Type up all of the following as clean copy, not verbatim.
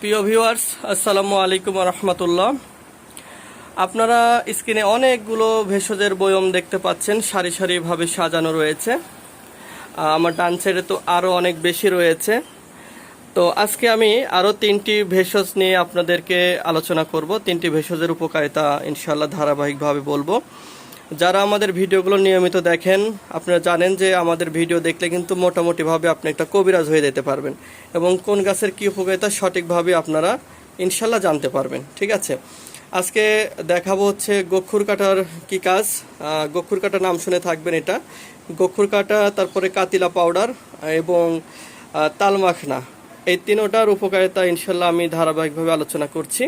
প্রিয় ভিউয়ার্স, আসসালামু আলাইকুম রহমতুল্লাহ। আপনারা স্ক্রিনে অনেকগুলো ভেষজের বয়ম দেখতে পাচ্ছেন, সারি সারিভাবে সাজানো রয়েছে। আমার ডান সাইডে তো আরও অনেক বেশি রয়েছে। তো আজকে আমি আরও 3টি ভেষজ নিয়ে আপনাদেরকে আলোচনা করব। 3টি ভেষজের উপকারিতা ইনশাআল্লাহ ধারাবাহিকভাবে বলবো। যারা আমাদের ভিডিওগুলো নিয়মিত দেখেন, আপনারা জানেন যে আমাদের ভিডিও দেখলে কিন্তু মোটামুটিভাবে আপনি একটা কবিরাজ হয়ে যেতে পারবেন এবং কোন গাছের কী উপকারিতা সঠিকভাবে আপনারা ইনশাল্লাহ জানতে পারবেন। ঠিক আছে, আজকে দেখাবো হচ্ছে গক্ষুর কাটার কী কাজ। গক্ষুর কাটা নাম শুনে থাকবেন, এটা গক্ষুর কাটা, তারপরে কাতিলা পাউডার এবং তালমাখনা, এই তিনোটার উপকারিতা ইনশাল্লাহ আমি ধারাবাহিকভাবে আলোচনা করছি।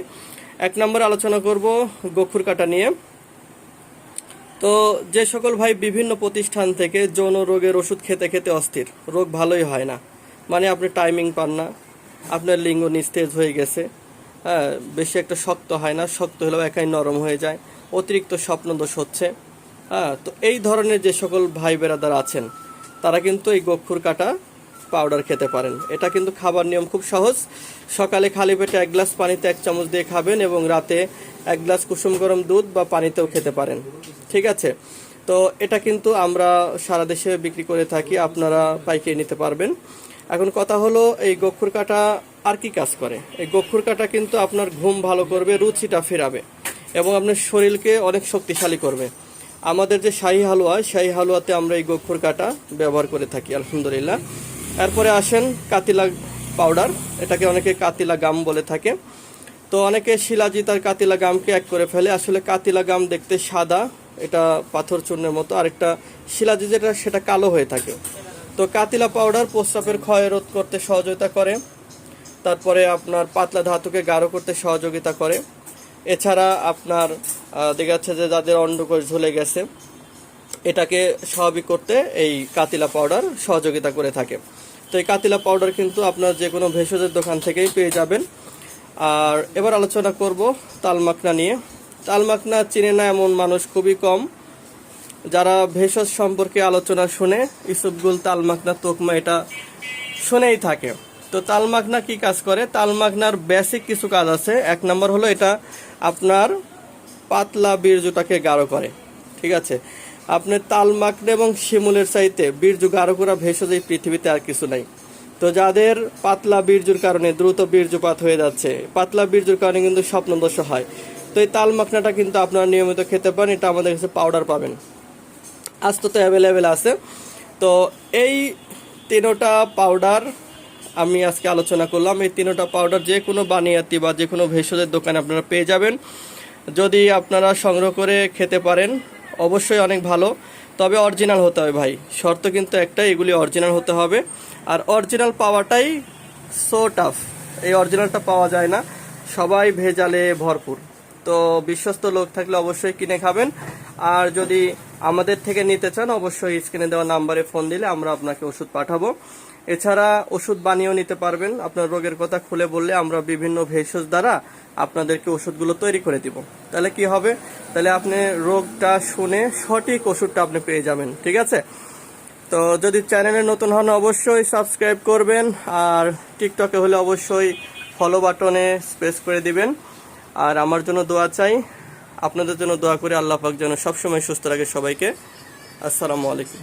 1 নম্বরে আলোচনা করব গক্ষুর কাটা নিয়ে। তো যে সকল ভাই বিভিন্ন প্রতিষ্ঠান থেকে যৌন রোগের ওষুধ খেতে খেতে অস্থির, রোগ ভালোই হয় না, মানে আপনি টাইমিং পান না, আপনার লিঙ্গ নিস্তেজ হয়ে গেছে, হ্যাঁ, বেশি একটা শক্ত হয় না, শক্ত হলেও একাই নরম হয়ে যায়, অতিরিক্ত স্বপ্নদোষ হচ্ছে, হ্যাঁ, তো এই ধরনের যে সকল ভাই বেরাদার আছেন তারা কিন্তু এই গক্ষুর কাটা পাউডার খেতে পারেন। এটা কিন্তু খাবার নিয়ম খুব সহজ। সকালে খালি পেটে 1 গ্লাস পানিতে 1 চামচ দিয়ে খাবেন এবং রাতে 1 গ্লাস কুসুম গরম দুধ বা পানিতেও খেতে পারেন। ঠিক আছে, তো এটা কিন্তু আমরা সারা দেশে বিক্রি করে থাকি, আপনারা পাইকারি নিতে পারবেন। এখন কথা হলো, এই গক্ষুর কাটা আর কি কাজ করে? এই গক্ষুর কাটা কিন্তু আপনার ঘুম ভালো করবে, রুচিটা ফেরাবে এবং আপনার শরীরকে অনেক শক্তিশালী করবে। আমাদের যে শাহী হালুয়া, শাহী হালুয়াতে আমরা এই গক্ষুর কাটা ব্যবহার করে থাকি আলহামদুলিল্লাহ। এরপরে আসেন কাতিলা পাউডার, এটাকে অনেকে কাতিলা গাম বলে থাকে। তো অনেকে শিলাজিৎ আর কাতিলা গামকে এক করে ফেলে। আসলে কাতিলা গাম দেখতে সাদা, এটা পাথর চূর্ণের মতো, আরেকটা শিলাজিৎ যেটা সেটা কালো হয়ে থাকে। তো কাতিলা পাউডার প্রস্রাবের ক্ষয় রোধ করতে সহযোগিতা করে, তারপরে আপনার পাতলা ধাতুকে গাঢ় করতে সহযোগিতা করে। এছাড়া আপনার দেখা যাচ্ছে যে যাদের অন্ডকোষ ঝুলে গেছে, এটাকে স্বাভাবিক করতে এই কাতিলা পাউডার সহযোগিতা করে থাকে। তো এই কাতিলা পাউডার কিন্তু আপনার যে কোনো ভেষজের দোকান থেকেই পেয়ে যাবেন। আর এবার আলোচনা করব তালমাখনা নিয়ে। তালমাখনা চিনে না এমন মানুষ খুবই কম। যারা ভেষজ সম্পর্কে আলোচনা শুনে ইসুবগুল, তালমাখনা, তোকমা এটা শুনেই থাকে। তো তালমাখনা কি কাজ করে? তালমাখনার বেসিক কিছু কাজ আছে। 1 নম্বর হলো এটা আপনার পাতলা বীর্যটাকে গাঢ় করে। ঠিক আছে, আপনার তালমাখনা এবং শিমুলের চাইতে বীর্য গাঢ় করা ভেষজ এই পৃথিবীতে আর কিছু নাই। তো যাদের পাতলা বীর্যর কারণে দ্রুত বীর্যপাত হয়ে যাচ্ছে, পাতলা বীর্যর কারণে কিন্তু স্বপ্নদোষ হয়, তো এই তালমাখনাটা কিন্তু আপনারা নিয়মিত খেতে পারেন। এটা আমাদের কাছে পাউডার পাবেন, আজ তো অ্যাভেলেবেল আছে। তো এই 3টা পাউডার আমি আজকে আলোচনা করলাম। এই 3টা পাউডার যে কোনো বানিয়াতি বা যে কোনো ভেষজের দোকানে আপনারা পেয়ে যাবেন। যদি আপনারা সংগ্রহ করে খেতে পারেন অবশ্যই অনেক ভালো, তবে অরিজিনাল হতে হবে ভাই। শর্ত কিন্তু একটাই, এগুলি অরিজিনাল হতে হবে। আর অরিজিনাল পাওয়াটাই সো টাফ, এই অরিজিনালটা পাওয়া যায় না, সবাই ভেজালে ভরপুর। তো বিশ্বস্ত লোক থাকলে অবশ্যই কিনে খাবেন। আর যদি আমাদের থেকে নিতে চান অবশ্যই স্ক্রিনে দেওয়া নাম্বারে ফোন দিলে আমরা আপনাকে ওষুধ পাঠাবো। এছাড়া ওষুধ বানিয়েও নিতে পারবেন। আপনার রোগের কথা খুলে বললে আমরা বিভিন্ন ভেষজ দ্বারা আপনাদেরকে ওষুধগুলো তৈরি করে দিব। তাহলে কি হবে? তাহলে আপনি রোগটা শুনে সঠিক ওষুধটা আপনি পেয়ে যাবেন। ঠিক আছে, তো যদি চ্যানেলে নতুন হন অবশ্যই সাবস্ক্রাইব করবেন, আর টিকটকে হলে অবশ্যই ফলো বাটনে প্রেস করে দিবেন। আর আমার জন্য দোয়া চাই, আপনাদের জন্য দোয়া করে আল্লাহ পাক যেন সবসময় সুস্থ রাখে সবাইকে। আসসালামু আলাইকুম।